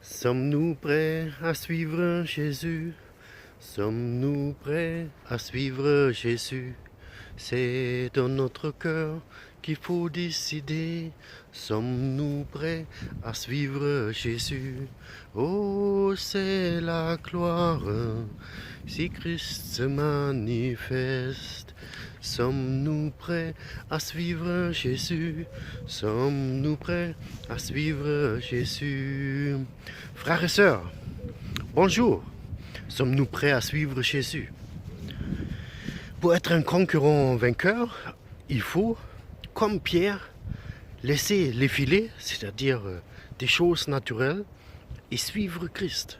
Sommes-nous prêts à suivre Jésus? Sommes-nous prêts à suivre Jésus? C'est dans notre cœur qu'il faut décider. Sommes-nous prêts à suivre Jésus? Oh, c'est la gloire si Christ se manifeste. Sommes-nous prêts à suivre Jésus? Sommes-nous prêts à suivre Jésus? Frères et sœurs, bonjour. Sommes-nous prêts à suivre Jésus? Pour être un concurrent vainqueur, il faut, comme Pierre, laisser les filets, c'est-à-dire des choses naturelles, et suivre Christ.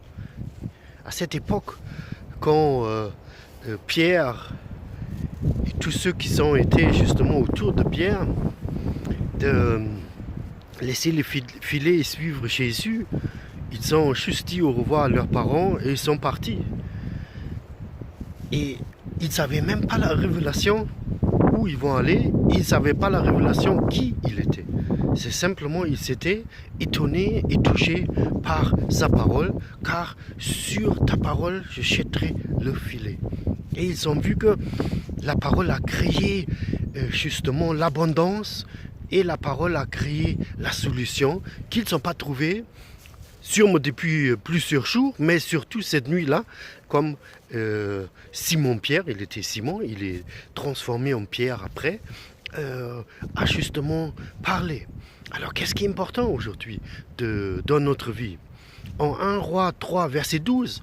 À cette époque, quand Pierre et tous ceux qui ont été justement autour de Pierre, de laisser les filets et suivre Jésus, ils ont juste dit au revoir à leurs parents et ils sont partis. Et ils ne savaient même pas la révélation où ils vont aller, ils ne savaient pas la révélation qui il était. C'est simplement, ils s'étaient étonnés et touchés par sa parole, car sur ta parole, je jetterai le filet. Et ils ont vu que la parole a créé justement l'abondance et la parole a créé la solution qu'ils n'ont pas trouvée sûrement depuis plusieurs jours, mais surtout cette nuit-là, comme Simon-Pierre, il était Simon, il est transformé en Pierre après, a justement parlé. Alors qu'est-ce qui est important aujourd'hui dans notre vie? En 1 Roi 3, verset 12,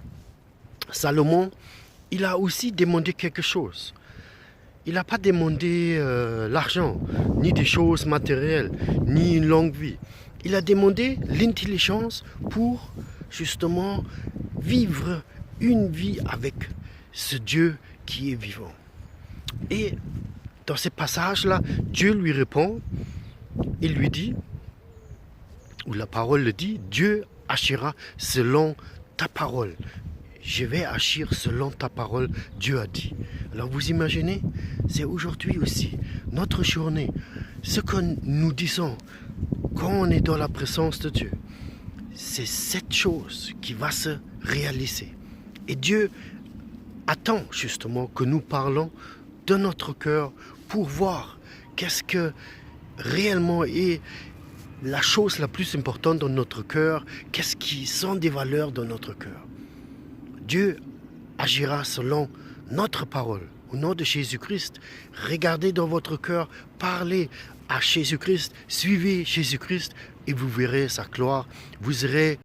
Salomon, il a aussi demandé quelque chose. Il n'a pas demandé l'argent, ni des choses matérielles, ni une longue vie. Il a demandé l'intelligence pour justement vivre une vie avec ce Dieu qui est vivant. Et dans ce passage-là, Dieu lui répond, il lui dit, ou la parole le dit, Dieu agira selon ta parole. Je vais agir selon ta parole, Dieu a dit. Alors vous imaginez, c'est aujourd'hui aussi notre journée. Ce que nous disons quand on est dans la présence de Dieu, c'est cette chose qui va se réaliser. Et Dieu attend justement que nous parlons de notre cœur pour voir qu'est-ce que réellement est la chose la plus importante dans notre cœur, qu'est-ce qui sont des valeurs dans notre cœur. Dieu agira selon notre parole. Au nom de Jésus-Christ, regardez dans votre cœur, parlez à Jésus-Christ, suivez Jésus-Christ et vous verrez sa gloire. Vous serez